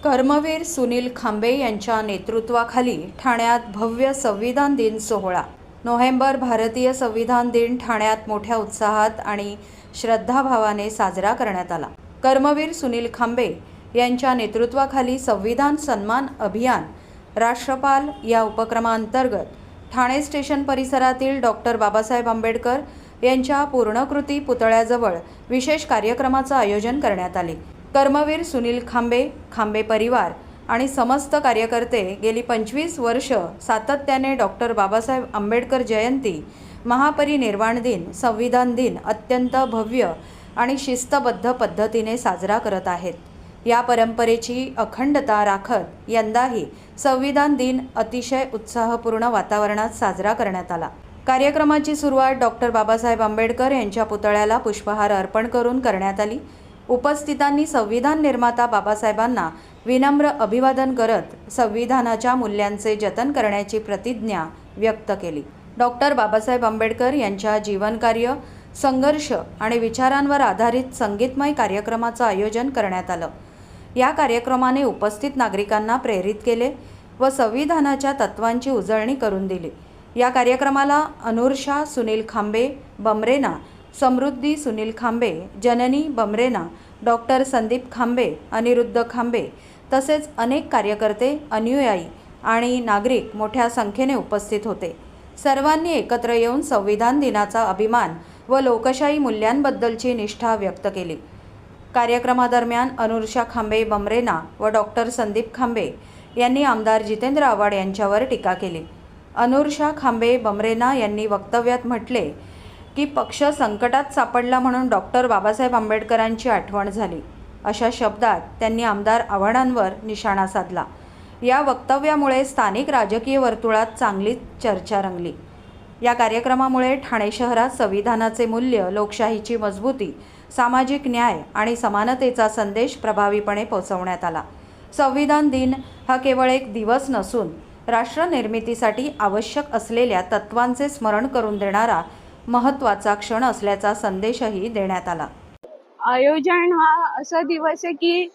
कर्मवीर सुनील खांबे यांच्या नेतृत्वाखाली ठाण्यात भव्य संविधान दिन सोहळा. नोव्हेंबर भारतीय संविधान दिन ठाण्यात मोठ्या उत्साहात आणि श्रद्धाभावाने साजरा करण्यात आला. कर्मवीर सुनील खांबे यांच्या नेतृत्वाखाली संविधान सन्मान अभियान राष्ट्रपाल या उपक्रमांतर्गत ठाणे स्टेशन परिसरातील डॉक्टर बाबासाहेब आंबेडकर यांच्या पूर्णकृती पुतळ्याजवळ विशेष कार्यक्रमाचं आयोजन करण्यात आले. कर्मवीर सुनील खांबे, खांबे परिवार आणि समस्त कार्यकर्ते गेली 25 वर्ष सातत्याने डॉक्टर बाबासाहेब आंबेडकर जयंती, महापरिनिर्वाण दिन, संविधान दिन अत्यंत भव्य आणि शिस्तबद्ध पद्धतीने साजरा करत आहेत. या परंपरेची अखंडता राखत यंदाही संविधान दिन अतिशय उत्साहपूर्ण वातावरणात साजरा करण्यात आला. कार्यक्रमाची सुरुवात डॉक्टर बाबासाहेब आंबेडकर यांच्या पुतळ्याला पुष्पहार अर्पण करून करण्यात आली. उपस्थितांनी संविधान निर्माता बाबासाहेबांना विनम्र अभिवादन करत संविधानाच्या मूल्यांचे जतन करण्याची प्रतिज्ञा व्यक्त केली. डॉक्टर बाबासाहेब आंबेडकर यांच्या जीवनकार्य, संघर्ष आणि विचारांवर आधारित संगीतमय कार्यक्रमाचं आयोजन करण्यात आलं. या कार्यक्रमाने उपस्थित नागरिकांना प्रेरित केले व संविधानाच्या तत्वांची उजळणी करून दिली. या कार्यक्रमाला अनुर्षा सुनील खांबे बमरेना, समृद्धी सुनील खांबे, जननी बमरेना, डॉक्टर संदीप खांबे, अनिरुद्ध खांबे तसेच अनेक कार्यकर्ते, अनुयायी आणि नागरिक मोठ्या संख्येने उपस्थित होते. सर्वांनी एकत्र येऊन संविधान दिनाचा अभिमान व लोकशाही मूल्यांबद्दलची निष्ठा व्यक्त केली. कार्यक्रमादरम्यान अनुर्षा खांबे बमरेना व डॉक्टर संदीप खांबे यांनी आमदार जितेंद्र आव्हाड यांच्यावर टीका केली. अनुर्षा खांबे बमरेना यांनी वक्तव्यात म्हटले की पक्ष संकटात सापडला म्हणून डॉक्टर बाबासाहेब आंबेडकरांची आठवण झाली, अशा शब्दात त्यांनी आमदार आव्हाडांवर निशाणा साधला. या वक्तव्यामुळे स्थानिक राजकीय वर्तुळात चांगलीच चर्चा रंगली. या कार्यक्रमामुळे ठाणे शहरात संविधानाचे मूल्य, लोकशाहीची मजबूती, सामाजिक न्याय आणि समानतेचा संदेश प्रभावीपणे पोहोचवण्यात आला. संविधान दिन हा केवळ एक दिवस नसून राष्ट्रनिर्मितीसाठी आवश्यक असलेल्या तत्वांचे स्मरण करून देणारा महत्त्वाचा क्षण असल्याचा संदेशही देण्यात आला. आयोजन हा असा दिवस आहे की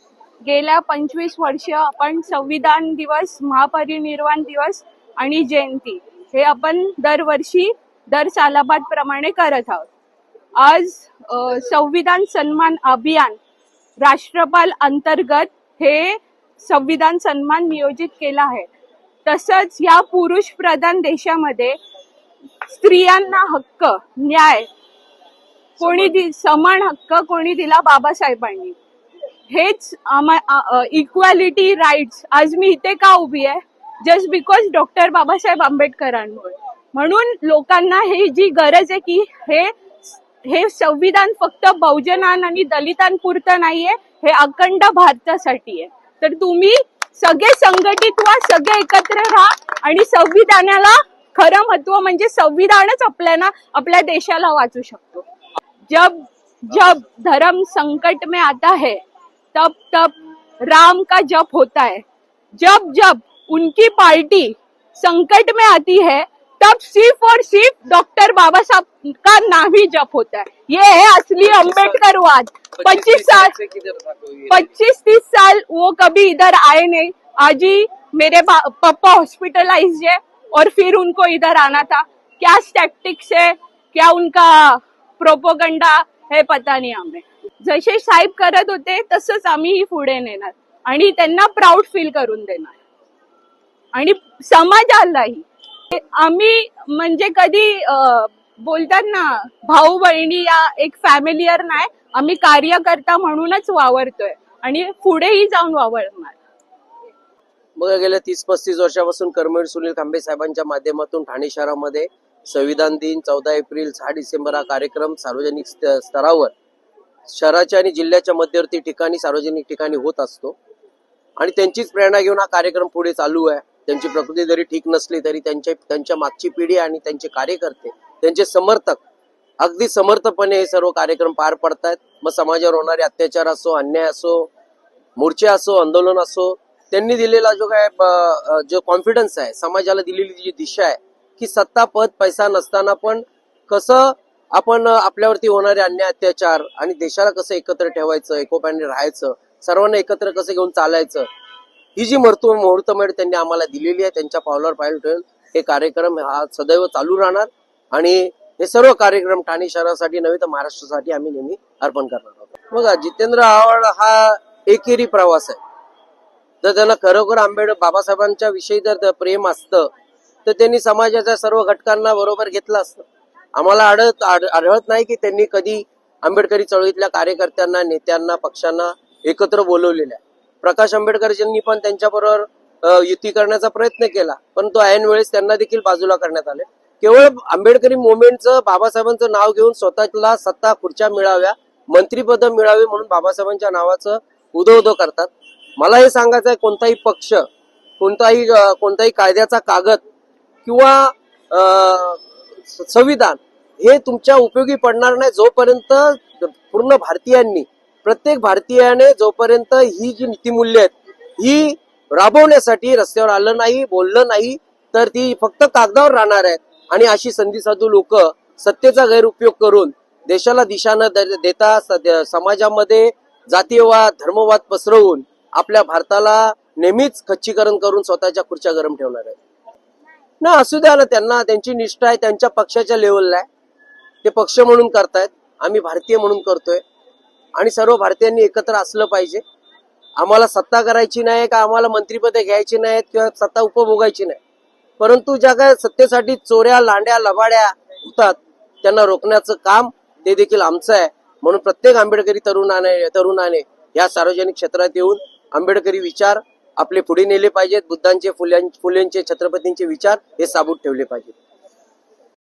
गेल्या 25 वर्ष आपण संविधान दिवस, महापरिनिर्वाण दिवस आणि जयंती हे आपण दरवर्षी दर सालाबाद प्रमाणे करत आहोत. आज संविधान सन्मान अभियान राष्ट्रपाल अंतर्गत हे संविधान सन्मान नियोजित केला आहे. तसंच या पुरुष प्रधान देशामध्ये स्त्रियांना हक्क, न्याय समान हक्क कोणी दिला? बाबासाहेबांनी. हेच इक्वॅलिटी, राईट्स. आज मी इथे का उभी आहे? जस्ट बिकॉज डॉक्टर बाबासाहेब आंबेडकरांमुळे. म्हणून लोकांना हे जी गरज आहे की हे संविधान फक्त बहुजनां आणि दलितांपुरतं नाहीये, हे अखंड भारतासाठी आहे. तर तुम्ही सगळे संघटित व्हा, सगळे एकत्र राहा आणि संविधानाला खरं महत्व म्हणजे संविधानच आपल्या देशाला वाचू शकतो. जब जब धर्म संकट में आता है तब तब राम का जप होता है. जब जब उनकी पार्टी संकट में आती है तब सिर्फ और सिर्फ डॉक्टर बाबा साहब का नाम ही जप होता है. ये है असली अम्बेडकरवाद. 25-30 साल वो कभी इधर आए नहीं. आज ही मेरे पापा हॉस्पिटलाइज्ड है और फिर उनको इधर आना था. क्या टैक्टिक्स है, क्या उनका प्रोपोगंडा है, पता नहीं. हमें जसे साहेब करत होते तसंच आम्ही पुढे नेणार आणि त्यांना प्राऊड फील करून देणार आणि समाजालाही. आम्ही म्हणजे कधी बोलतात ना, भाऊ बहिणी या एक फॅमिलीयर नाही, आम्ही कार्यकर्ता म्हणूनच वावरतोय आणि पुढेही जाऊन वावरणार. बघा, गेल्या 30-35 वर्षापासून कर्मवीर सुनील खांबे साहेबांच्या माध्यमातून ठाणे शहरामध्ये संविधान दिन 14 एप्रिल 6 डिसेंबर हा कार्यक्रम सार्वजनिक स्तरावर शहराच्या आणि जिल्ह्याच्या मध्यवर्ती ठिकाणी सार्वजनिक ठिकाणी होत असतो आणि त्यांचीच प्रेरणा घेऊन हा कार्यक्रम पुढे चालू आहे. त्यांची प्रकृती जरी ठीक नसली तरी त्यांच्या मागची पिढी आणि त्यांचे कार्यकर्ते, त्यांचे समर्थक अगदी समर्थपणे हे सर्व कार्यक्रम पार पडतायत. मग समाजावर होणारे अत्याचार असो, अन्याय असो, मोर्चे असो, आंदोलन असो, त्यांनी दिलेला जो कॉन्फिडन्स आहे, समाजाला दिलेली जी दिशा आहे की सत्ता, पद, पैसा नसताना पण कसं आपण आपल्यावरती होणारे अन्याय, अत्याचार आणि देशाला कसं एकत्र ठेवायचं, एकोप्याने राहायचं, सर्वांना एकत्र कसं घेऊन चालायचं, ही जी मुहूर्तमेढ त्यांनी आम्हाला दिलेली आहे, त्यांच्या पावलावर पाऊल ठेवून हे कार्यक्रम हा सदैव चालू राहणार आणि हे सर्व कार्यक्रम ठाणे शहरासाठी नव्हे तर महाराष्ट्रासाठी आम्ही नेहमी अर्पण करणार आहोत. बघा, जितेंद्र आव्हाड हा एकेरी प्रवास आहे. जर त्यांना खरोखर बाबासाहेबांच्या विषयी जर प्रेम असतं तर त्यांनी समाजाच्या सर्व घटकांना बरोबर घेतलं असतं. आम्हाला आढळत नाही की त्यांनी कधी आंबेडकरी चळवळीतल्या कार्यकर्त्यांना, नेत्यांना, पक्षांना एकत्र बोलवलेलं आहे. प्रकाश आंबेडकरांनी पण त्यांच्याबरोबर युती करण्याचा प्रयत्न केला, परंतु ऐन वेळेस त्यांना देखील बाजूला करण्यात आले. केवळ आंबेडकरी मुवमेंटचं, बाबासाहेबांचं नाव घेऊन स्वतःला सत्ता, खुर्च्या मिळाव्या, मंत्रीपद मिळावे म्हणून बाबासाहेबांच्या नावाचं उदो करतात. मला हे सांगायचं आहे, कोणताही पक्ष, कोणताही कायद्याचा कागद किंवा संविधान हे तुमच्या उपयोगी पडणार नाही जोपर्यंत पूर्ण भारतीयांनी, प्रत्येक भारतीयाने जोपर्यंत ही जी नीतिमूल्य आहेत ही राबवण्यासाठी रस्त्यावर आलं नाही, बोललं नाही, तर ती फक्त कागदावर राहणार आहेत. आणि अशी संधी साधू लोक सत्तेचा गैरउपयोग करून देशाला दिशा न देता समाजामध्ये जातीयवाद, धर्मवाद पसरवून आपल्या भारताला नेहमीच खच्चीकरण करून स्वतःच्या खुर्च्या गरम ठेवणार आहेत. ना असू द्या ना, त्यांना त्यांची निष्ठा आहे, त्यांच्या पक्षाच्या लेवलला आहे, ते पक्ष म्हणून करतायत, आम्ही भारतीय म्हणून करतोय. आणि सर्व भारतीयांनी एकत्र असलं पाहिजे. आम्हाला सत्ता करायची नाही का आम्हाला मंत्रिपदे घ्यायची नाहीत किंवा सत्ता उपभोगायची नाही, परंतु ज्या काय सत्तेसाठी चोऱ्या, लांड्या, लबाड्या होतात त्यांना रोखण्याचं काम ते देखील आमचं आहे. म्हणून प्रत्येक आंबेडकरी तरुणाने या सार्वजनिक क्षेत्रात येऊन आंबेडकरी विचार आपले पुढे नेले पाहिजेत. बुद्धांचे, फुलेंचे, छत्रपतींचे विचार हे साबूत ठेवले पाहिजेत.